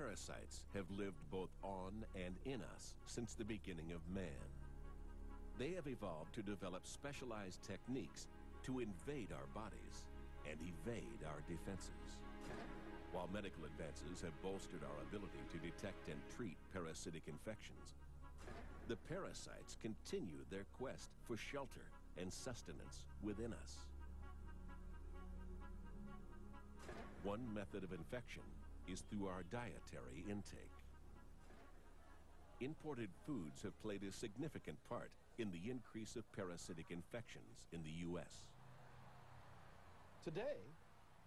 Parasites have lived both on and in us since the beginning of man. They have evolved to develop specialized techniques to invade our bodies and evade our defenses. While medical advances have bolstered our ability to detect and treat parasitic infections, the parasites continue their quest for shelter and sustenance within us. One method of infection is through our dietary intake. Imported foods have played a significant part in the increase of parasitic infections in the U.S. Today,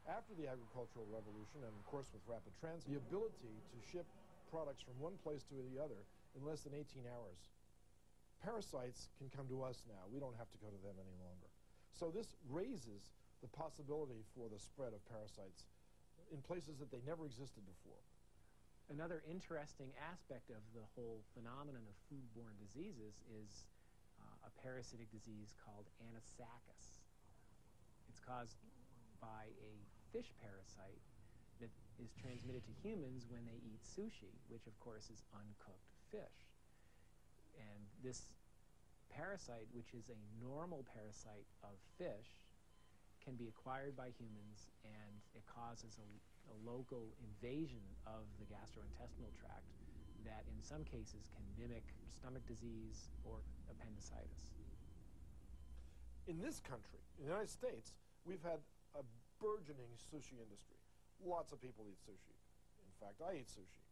after the agricultural revolution, and of course with rapid transit, the ability to ship products from one place to the other in less than 18 hours. Parasites can come to us now. We don't have to go to them any longer. So this raises the possibility for the spread of parasites in places that they never existed before. Another interesting aspect of the whole phenomenon of foodborne diseases is a parasitic disease called anisakis. It's caused by a fish parasite that is transmitted to humans when they eat sushi, which of course is uncooked fish. And this parasite, which is a normal parasite of fish, can be acquired by humans, and it causes a local invasion of the gastrointestinal tract that in some cases can mimic stomach disease or appendicitis. In this country, in the United States, we've had a burgeoning sushi industry. Lots of people eat sushi. In fact, I eat sushi.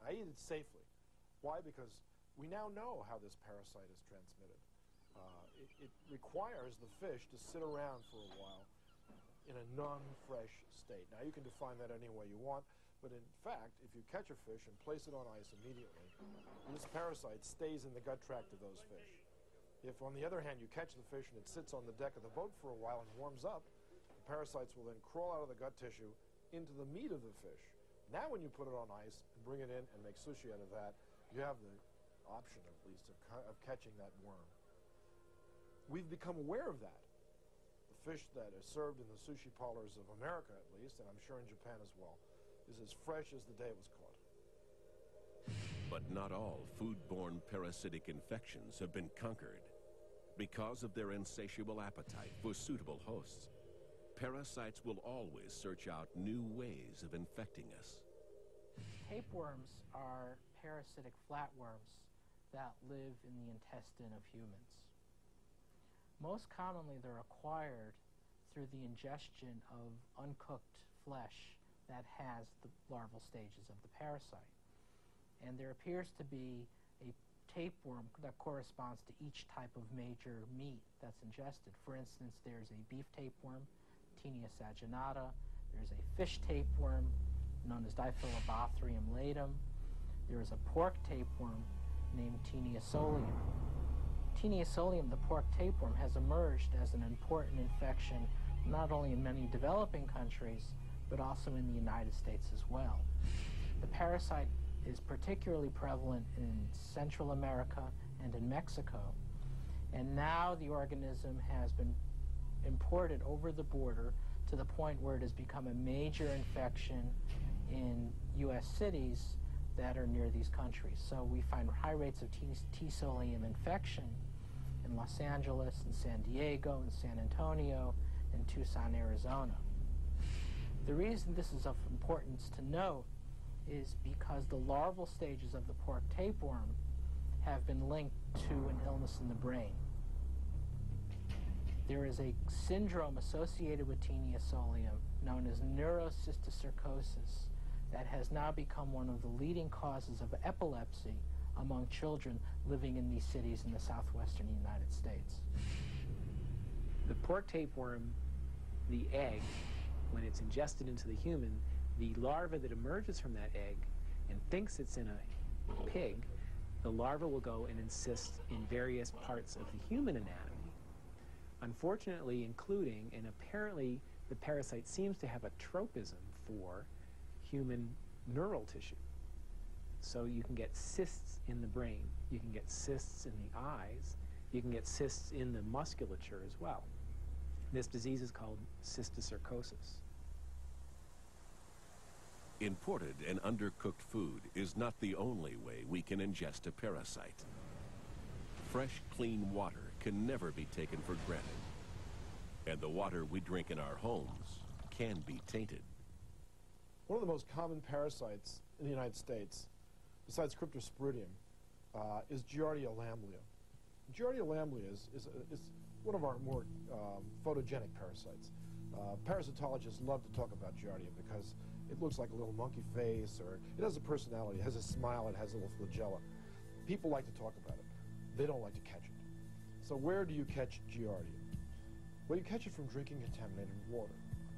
I eat it safely. Why? Because we now know how this parasite is transmitted. It requires the fish to sit around for a while in a non-fresh state. Now, you can define that any way you want, but in fact, if you catch a fish and place it on ice immediately, this parasite stays in the gut tract of those fish. If, on the other hand, you catch the fish and it sits on the deck of the boat for a while and warms up, the parasites will then crawl out of the gut tissue into the meat of the fish. Now, when you put it on ice and bring it in and make sushi out of that, you have the option, at least, of catching that worm. We've become aware of that. The fish that is served in the sushi parlors of America, at least, and I'm sure in Japan as well, is as fresh as the day it was caught. But not all foodborne parasitic infections have been conquered. Because of their insatiable appetite for suitable hosts, parasites will always search out new ways of infecting us. Tapeworms are parasitic flatworms that live in the intestine of humans. Most commonly, they're acquired through the ingestion of uncooked flesh that has the larval stages of the parasite. And there appears to be a tapeworm that corresponds to each type of major meat that's ingested. For instance, there's a beef tapeworm, Taenia saginata. There's a fish tapeworm known as Diphyllobothrium latum. There is a pork tapeworm named Taenia solium. Taenia solium, the pork tapeworm, has emerged as an important infection not only in many developing countries, but also in the United States as well. The parasite is particularly prevalent in Central America and in Mexico, and now the organism has been imported over the border to the point where it has become a major infection in U.S. cities that are near these countries. So we find high rates of T. solium infection in Los Angeles, in San Diego, in San Antonio, and Tucson, Arizona. The reason this is of importance to note is because the larval stages of the pork tapeworm have been linked to an illness in the brain. There is a syndrome associated with Taenia solium known as Neurocysticercosis that has now become one of the leading causes of epilepsy among children living in these cities in the southwestern United States. The pork tapeworm, the egg, when it's ingested into the human, the larva that emerges from that egg and thinks it's in a pig, the larva will go and encyst in various parts of the human anatomy. Unfortunately, including, and apparently the parasite seems to have a tropism for human neural tissue. So you can get cysts in the brain, you can get cysts in the eyes, you can get cysts in the musculature as well. This disease is called cysticercosis. Imported and undercooked food is not the only way we can ingest a parasite. Fresh, clean water can never be taken for granted. And the water we drink in our homes can be tainted. One of the most common parasites in the United States, besides Cryptosporidium, is Giardia Lamblia. Giardia Lamblia is one of our more photogenic parasites. Parasitologists love to talk about Giardia because it looks like a little monkey face, or it has a personality, it has a smile, it has a little flagella. People like to talk about it. They don't like to catch it. So where do you catch Giardia? Well, you catch it from drinking contaminated water.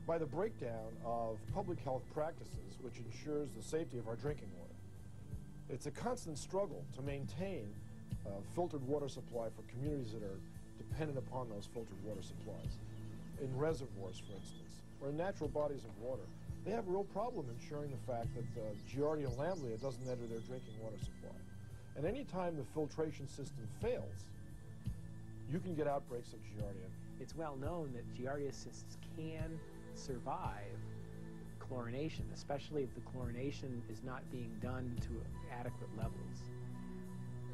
By the breakdown of public health practices, which ensures the safety of our drinking water. It's a constant struggle to maintain a filtered water supply for communities that are dependent upon those filtered water supplies. In reservoirs, for instance, or in natural bodies of water, they have a real problem ensuring the fact that Giardia Lamblia doesn't enter their drinking water supply. And any time the filtration system fails, you can get outbreaks of Giardia. It's well known that Giardia cysts can survive chlorination, especially if the chlorination is not being done to adequate levels.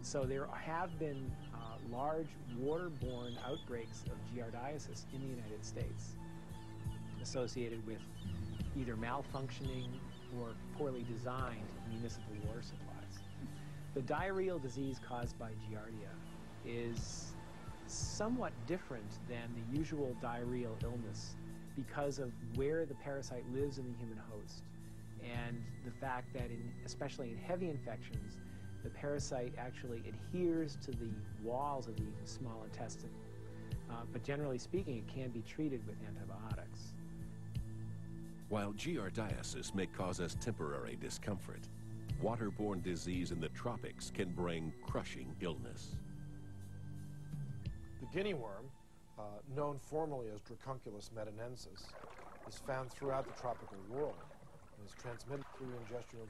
So there have been large waterborne outbreaks of giardiasis in the United States associated with either malfunctioning or poorly designed municipal water supplies. The diarrheal disease caused by Giardia is somewhat different than the usual diarrheal illness because of where the parasite lives in the human host and the fact that especially in heavy infections, the parasite actually adheres to the walls of the small intestine. But generally speaking, it can be treated with antibiotics. While giardiasis may cause us temporary discomfort, waterborne disease in the tropics can bring crushing illness. The Guinea worm, known formally as Dracunculus medinensis, is found throughout the tropical world and is transmitted through ingestion of